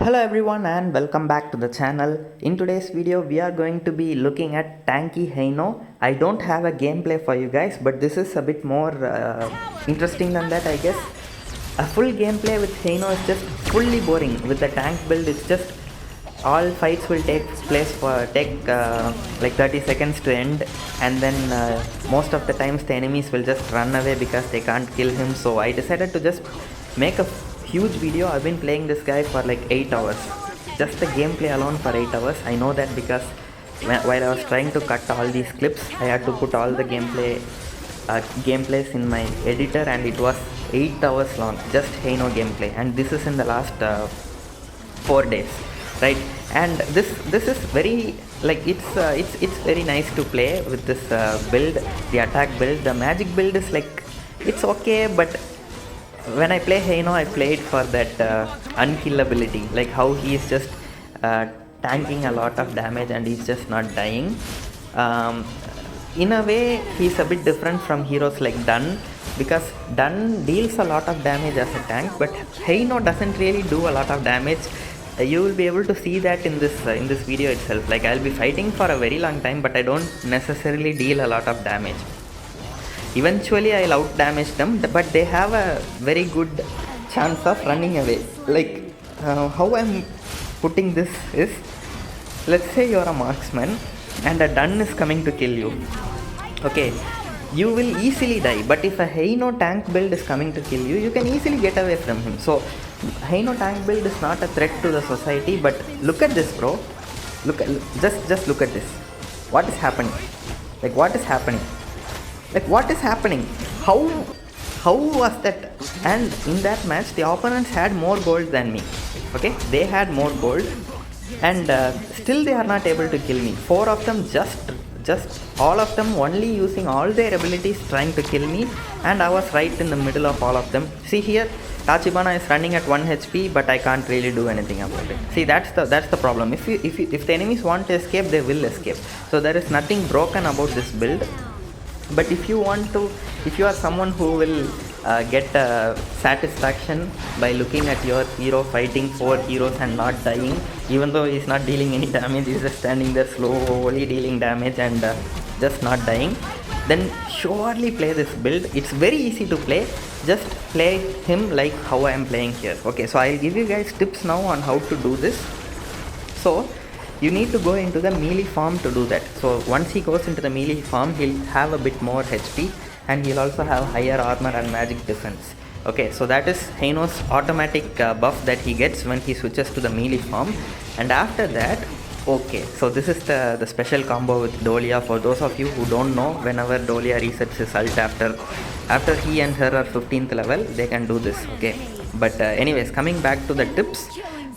Hello everyone and welcome back to the channel. In today's video we are going to be looking at tanky Heino. I don't have a gameplay for you guys, but this is a bit more interesting than that, I guess. A full gameplay with Heino is just fully boring. With the tank build, it's just all fights will take like 30 seconds to end, and then most of the times the enemies will just run away because they can't kill him. So I decided to just make a huge video. I've been playing this guy for like 8 hours, just the gameplay alone for 8 hours. I know that because while I was trying to cut all these clips, I had to put all the gameplays in my editor, and it was 8 hours long, just Heino gameplay, and this is in the last 4 days, right? And this is very like it's very nice to play with this build. The attack build, the magic build is like it's okay, but when I play Heino, I play it for that unkillability, like how he is just tanking a lot of damage and he's just not dying. In a way, he's a bit different from heroes like Dun, because Dun deals a lot of damage as a tank, but Heino doesn't really do a lot of damage. You will be able to see that in this video itself. Like, I'll be fighting for a very long time, but I don't necessarily deal a lot of damage. Eventually I'll out damage them, but they have a very good chance of running away. Like how I'm putting this is, let's say you're a marksman and a Dun is coming to kill you. Okay, you will easily die, but if a Heino tank build is coming to kill you, you can easily get away from him. So Heino tank build is not a threat to the society. But look at this, bro. Just look at this. What is happening? Like, what is happening? Like, what is happening? How was that? And in that match, the opponents had more gold than me. Okay, they had more gold, and still they are not able to kill me. 4 of them, just all of them only using all their abilities trying to kill me, and I was right in the middle of all of them. See here, Tachibana is running at 1 HP, but I can't really do anything about it. See, that's the problem. If the enemies want to escape, they will escape. So there is nothing broken about this build. But if you are someone who will get satisfaction by looking at your hero fighting 4 heroes and not dying, even though he's not dealing any damage, he's just standing there slowly dealing damage and just not dying, then surely play this build. It's very easy to play. Just play him like how I am playing here. Okay, so I'll give you guys tips now on how to do this. So you need to go into the melee form to do that. So once he goes into the melee form, he'll have a bit more HP, and he'll also have higher armor and magic defense. Okay, so that is Heino's automatic buff that he gets when he switches to the melee form. And after that, okay, so this is the special combo with Dolia. For those of you who don't know, whenever Dolia resets his ult after he and her are 15th level, they can do this. Okay, but anyways, coming back to the tips.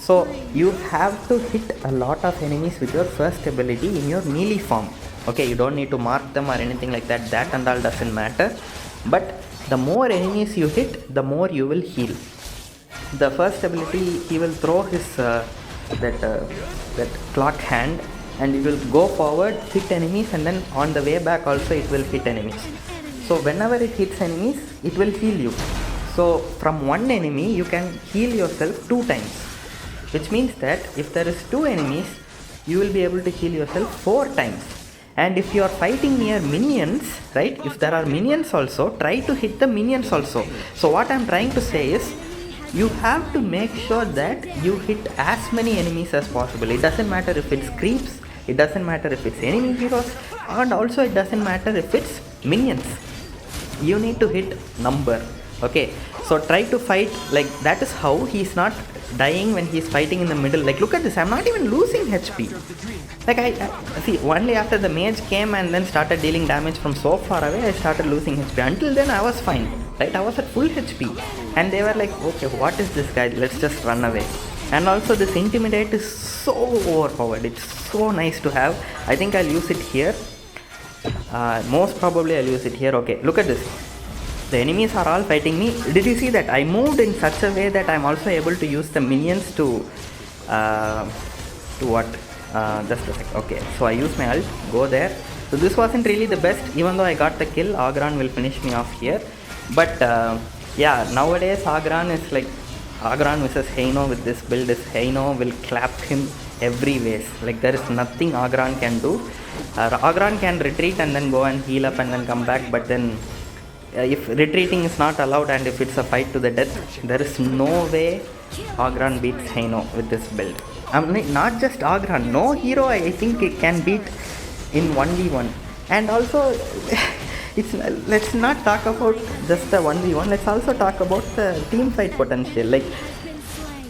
So you have to hit a lot of enemies with your first ability in your melee form. Okay, you don't need to mark them or anything like that. That and all doesn't matter. But the more enemies you hit, the more you will heal. The first ability, he will throw his that clock hand, and it will go forward, hit enemies, and then on the way back also it will hit enemies. So whenever it hits enemies, it will heal you. So from one enemy, you can heal yourself 2 times. Which means that if there is 2 enemies, you will be able to heal yourself 4 times. And if you are fighting near minions, right, if there are minions also, try to hit the minions also. So what I am trying to say is, you have to make sure that you hit as many enemies as possible. It doesn't matter if it's creeps, it doesn't matter if it's enemy heroes, and also it doesn't matter if it's minions. You need to hit number. Okay, so try to fight like that. Is how he's not dying when he's fighting in the middle. Like, look at this, I'm not even losing HP. Like, I see, only after the mage came and then started dealing damage from so far away, I started losing HP. Until then I was fine, right? I was at full HP, and they were like, okay, what is this guy, let's just run away. And also this intimidate is so overpowered. It's so nice to have. I think I'll use it here. Most probably I'll use it here. Okay, look at this. The enemies are all fighting me. Did you see that? I moved in such a way that I'm also able to use the minions to what? Just a sec. Okay, so I use my ult, go there. So this wasn't really the best, even though I got the kill. Agran will finish me off here. But yeah, nowadays Agran is like Agran versus Heino with this build is Heino will clap him every ways. Like there is nothing Agran can do. Agran can retreat and then go and heal up and then come back, but then if retreating is not allowed and if it's a fight to the death, there is no way Agran beats Heino with this build. I mean, not just Agran, no hero I think it can beat in 1v1. And also let's not talk about just the 1v1, let's also talk about the team fight potential, like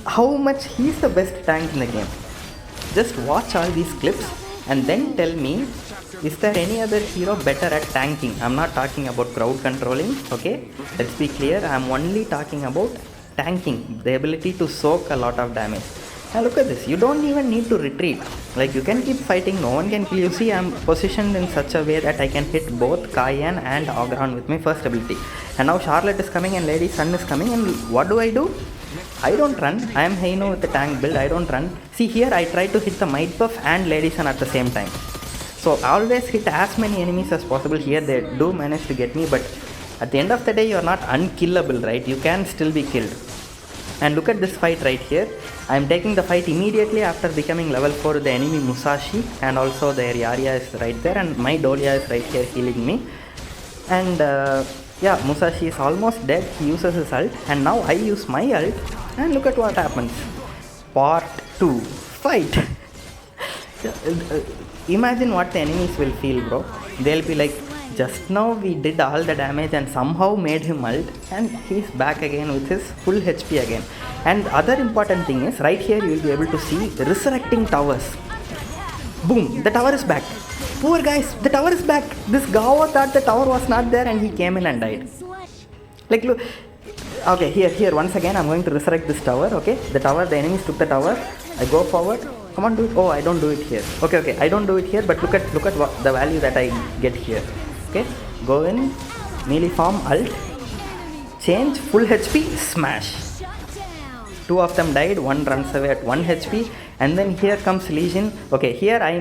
how much he's the best tank in the game. Just watch all these clips and then tell me, is there any other hero better at tanking? I'm not talking about crowd controlling, okay, let's be clear, I'm only talking about tanking, the ability to soak a lot of damage. Now look at this, you don't even need to retreat, like you can keep fighting, no one can kill you. See, I'm positioned in such a way that I can hit both Cayenne and Agran with my first ability. And now Charlotte is coming and Lady Sun is coming, and what do? I don't run, I am Heino with the tank build, I don't run. See here, I try to hit the Might Buff and Lady Sun at the same time. So always hit as many enemies as possible. Here they do manage to get me, but at the end of the day you are not unkillable, right? You can still be killed. And look at this fight right here. I am taking the fight immediately after becoming level 4 with the enemy Musashi, and also their Yarya is right there and my Dolia is right here healing me. And yeah, Musashi is almost dead, he uses his ult, and now I use my ult, and look at what happens. Part 2 fight. Imagine what the enemies will feel, bro. They'll be like, just now we did all the damage and somehow made him ult, and he's back again with his full HP again. And other important thing is, right here you will be able to see resurrecting towers. Boom, the tower is back. Poor guys, the tower is back. This Gawa thought the tower was not there and he came in and died. Like look, okay, here once again I'm going to resurrect this tower, okay. The tower, the enemies took the tower. I go forward. Come on, do it. Oh, I don't do it here. Okay, I don't do it here, but look at what the value that I get here. Okay, go in, melee form, ult, change, full HP, smash. Two of them died, one runs away at 1 HP, and then here comes Legion. Okay, here I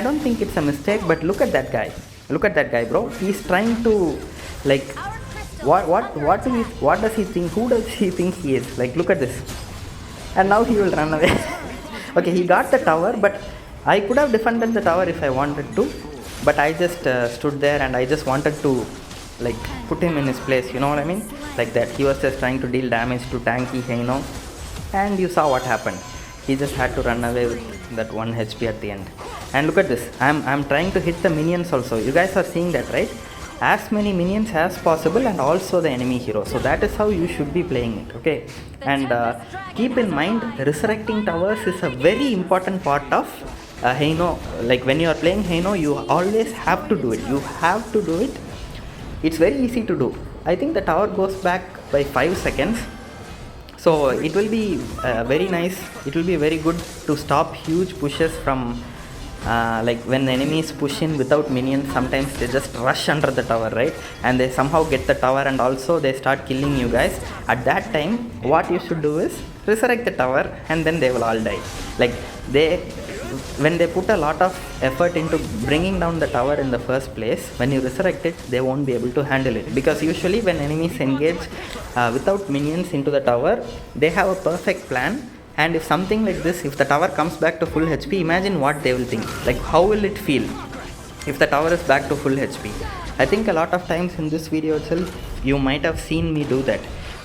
don't think it's a mistake, but look at that guy, bro. He's trying to, like, what does he think, who does he think he is? Like, look at this. And now he will run away. Okay, he got the tower, but I could have defended the tower if I wanted to, but I just stood there and I just wanted to, like, put him in his place, you know what I mean? Like that. He was just trying to deal damage to tanky Heino, and you saw what happened. He just had to run away with that 1 HP at the end. And look at this, I'm trying to hit the minions also. You guys are seeing that, right? As many minions as possible, and also the enemy hero. So that is how you should be playing it, okay? And keep in mind, resurrecting towers is a very important part of Heino. Like when you are playing Heino, you always have to do it. You have to do it. It's very easy to do. I think the tower goes back by 5 seconds. So it will be very nice. It will be very good to stop huge pushes from like when the enemies push in without minions. Sometimes they just rush under the tower, right? And they somehow get the tower, and also they start killing you guys. At that time, what you should do is resurrect the tower, and then they will all die. Like when they put a lot of effort into bringing down the tower in the first place, when you resurrect it, they won't be able to handle it, because usually when enemies engage without minions into the tower, they have a perfect plan. And if something like this, if the tower comes back to full HP, imagine what they will think. Like, how will it feel if the tower is back to full HP? I think a lot of times in this video itself, you might have seen me do that.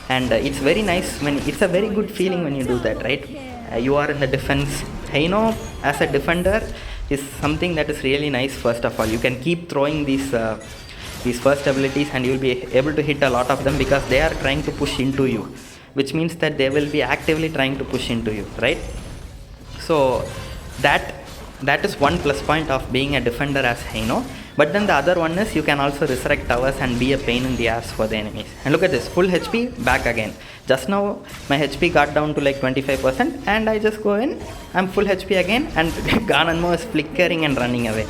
And it's very nice, it's a very good feeling when you do that, right? You are in the defense. Heino as a defender is something that is really nice. First of all, you can keep throwing these first abilities, and you will be able to hit a lot of them, because they are trying to push into you, which means that they will be actively trying to push into you, right? So that is one plus point of being a defender as Heino. But then the other one is you can also resurrect towers and be a pain in the ass for the enemies. And look at this, full HP, back again. Just now my HP got down to like 25%, and I just go in, I'm full HP again, and Ganonmo is flickering and running away.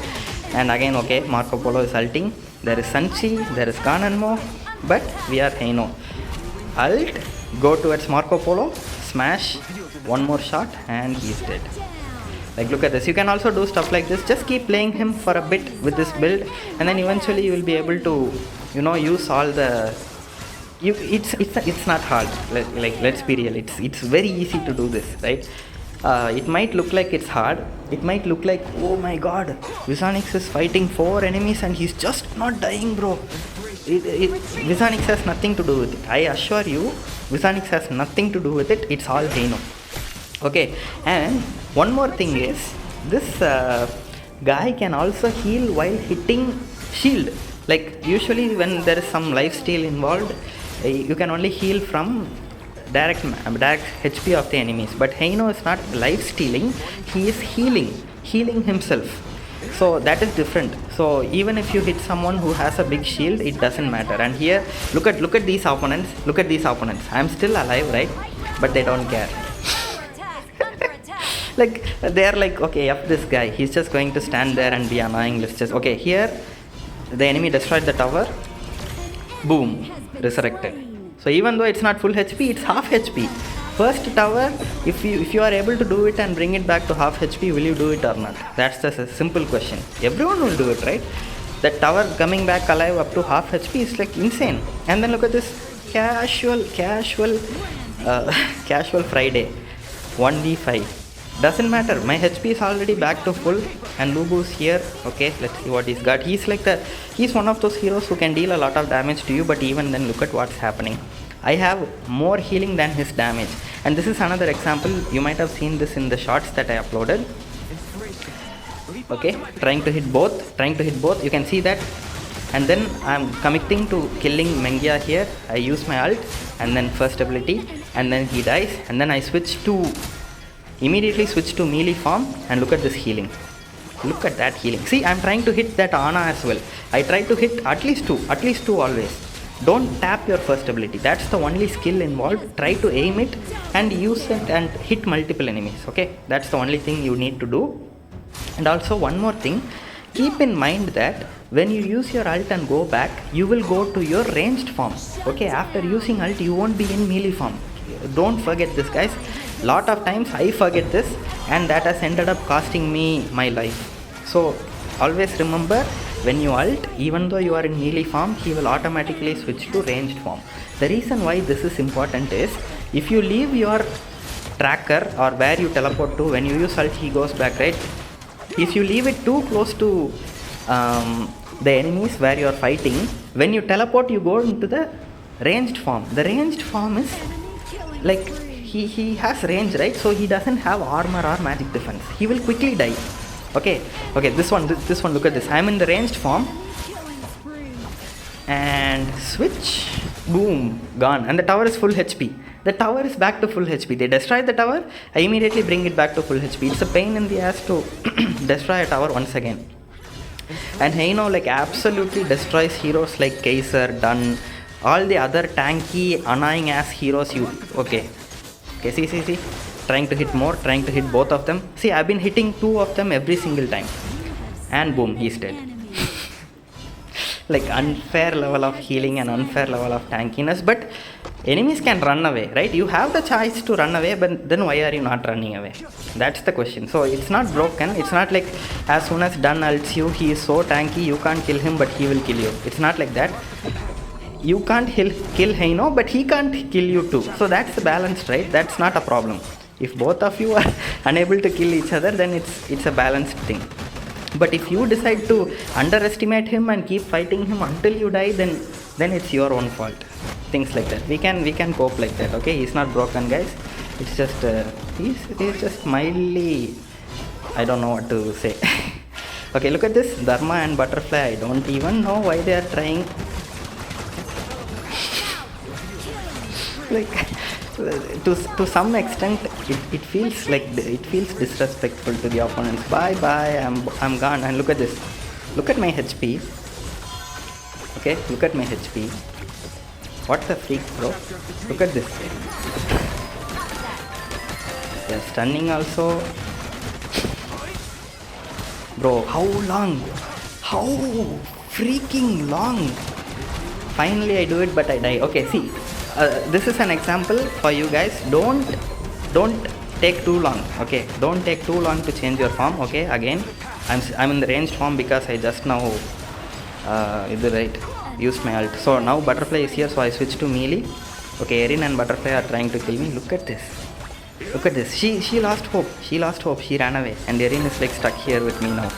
And again, okay, Marco Polo is ulting. There is Sanchi, there is Ganonmo, but we are Heino. Ult, go towards Marco Polo, smash, one more shot, and he's dead. Like, look at this. You can also do stuff like this. Just keep playing him for a bit with this build, and then eventually you will be able to, use all the it's not hard. Like let's be real, it's very easy to do this, right? It might look like it's hard. It might look like, oh my god, Visanix is fighting 4 enemies and he's just not dying, bro. Visanix has nothing to do with it. I assure you, Visanix has nothing to do with it. It's all Heino. Okay, and one more thing is, this guy can also heal while hitting shield. Like usually when there is some lifesteal involved, you can only heal from direct HP of the enemies. But Heino is not life stealing, he is healing himself. So that is different. So even if you hit someone who has a big shield, it doesn't matter. And here, look at these opponents. Look at these opponents. I am still alive, right? But they don't care. Like they are like, okay, up this guy. He's just going to stand there and be annoying. Let's just, okay, here the enemy destroyed the tower. Boom, resurrected. So even though it's not full HP, it's half HP. First tower, if you are able to do it and bring it back to half HP, will you do it or not? That's just a simple question. Everyone will do it, right? That tower coming back alive up to half HP is like insane. And then look at this casual Friday, 1v5. Doesn't matter, my HP is already back to full and Lubu's here. Okay, let's see what he's got. He's one of those heroes who can deal a lot of damage to you, but even then look at what's happening. I have more healing than his damage. And this is another example. You might have seen this in the shots that I uploaded. Okay, trying to hit both. You can see that. And then I'm committing to killing Mengia here. I use my ult and then first ability, and then he dies, and then I immediately switch to melee form, and look at this healing. Look at that healing. See, I'm trying to hit that Ana as well. I try to hit at least two always. Don't tap your first ability. That's the only skill involved. Try to aim it and use it and hit multiple enemies. Okay, that's the only thing you need to do. And also one more thing, keep in mind that when you use your ult and go back, you will go to your ranged form. Okay, after using ult, you won't be in melee form. Don't forget this, guys. Lot of times I forget this, and that has ended up costing me my life. So always remember, when you ult, even though you are in melee form, he will automatically switch to ranged form. The reason why this is important is, if you leave your tracker or where you teleport to, when you use ult he goes back, right? If you leave it too close to the enemies where you are fighting, when you teleport you go into the ranged form. The ranged form is like, he has range, right? So he doesn't have armor or magic defense. He will quickly die. Okay, this one, look at this. I'm in the ranged form and switch, boom, gone. And the tower is full HP. The tower is back to full HP. They destroy the tower, I immediately bring it back to full HP. It's a pain in the ass to destroy a tower once again. And Heino like absolutely destroys heroes like Kaiser, Dunn, all the other tanky, annoying ass heroes. Okay, see, trying to hit both of them. See, I've been hitting 2 of them every single time, and boom, he's dead. Like unfair level of healing and unfair level of tankiness. But enemies can run away, right? You have the choice to run away, but then why are you not running away? That's the question. So it's not broken. It's not like as soon as Dunn ults you, he is so tanky, you can't kill him, but he will kill you. It's not like that. You can't kill Heino, but he can't kill you too. So that's the balance, right? That's not a problem. If both of you are unable to kill each other, then it's a balanced thing. But if you decide to underestimate him and keep fighting him until you die, then it's your own fault. Things like that. We can cope like that. Okay, he's not broken, guys. It's just he's just mildly, I don't know what to say. Okay, look at this Dharma and Butterfly. I don't even know why they are trying. Like to some extent it feels disrespectful to the opponents. Bye, I'm gone. And look at this, look at my HP. Okay, look at my HP. What the freak, bro? Look at this. Yeah, stunning also. Bro, how long? How freaking long? Finally I do it, but I die. Okay, see, this is an example for you guys. Don't take too long. Okay, don't take too long to change your form. Okay, again I'm in the ranged form because I just now right. used my ult. So now butterfly is here, so I switch to melee. Okay, Erin and butterfly are trying to kill me. Look at this. Look at this. She lost hope. She lost hope. She ran away. And Erin is like stuck here with me now.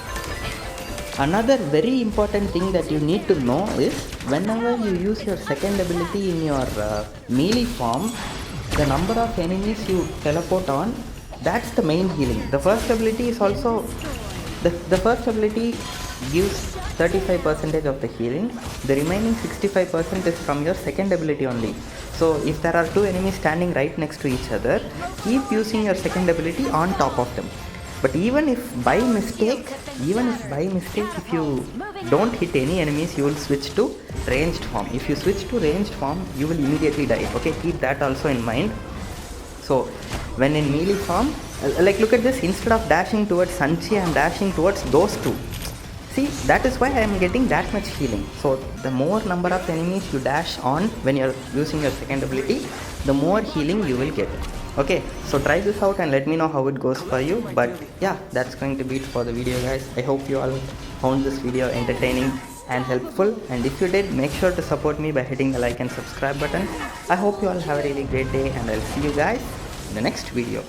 Another very important thing that you need to know is whenever you use your second ability in your melee form, the number of enemies you teleport on, that's the main healing. The first ability is also the first ability gives 35% of the healing. The remaining 65% is from your second ability only. So if there are two enemies standing right next to each other, keep using your second ability on top of them. But even if by mistake if you don't hit any enemies, you will switch to ranged form. If you switch to ranged form, you will immediately die. Okay, keep that also in mind. So when in melee form, like look at this, instead of dashing towards Sanchi, I am dashing towards those two. See, that is why I am getting that much healing. So the more number of enemies you dash on when you are using your second ability, the more healing you will get. Okay, so try this out and let me know how it goes for you. But yeah, that's going to be it for the video, guys. I hope you all found this video entertaining and helpful, and if you did, make sure to support me by hitting the like and subscribe button. I hope you all have a really great day, and I'll see you guys in the next video.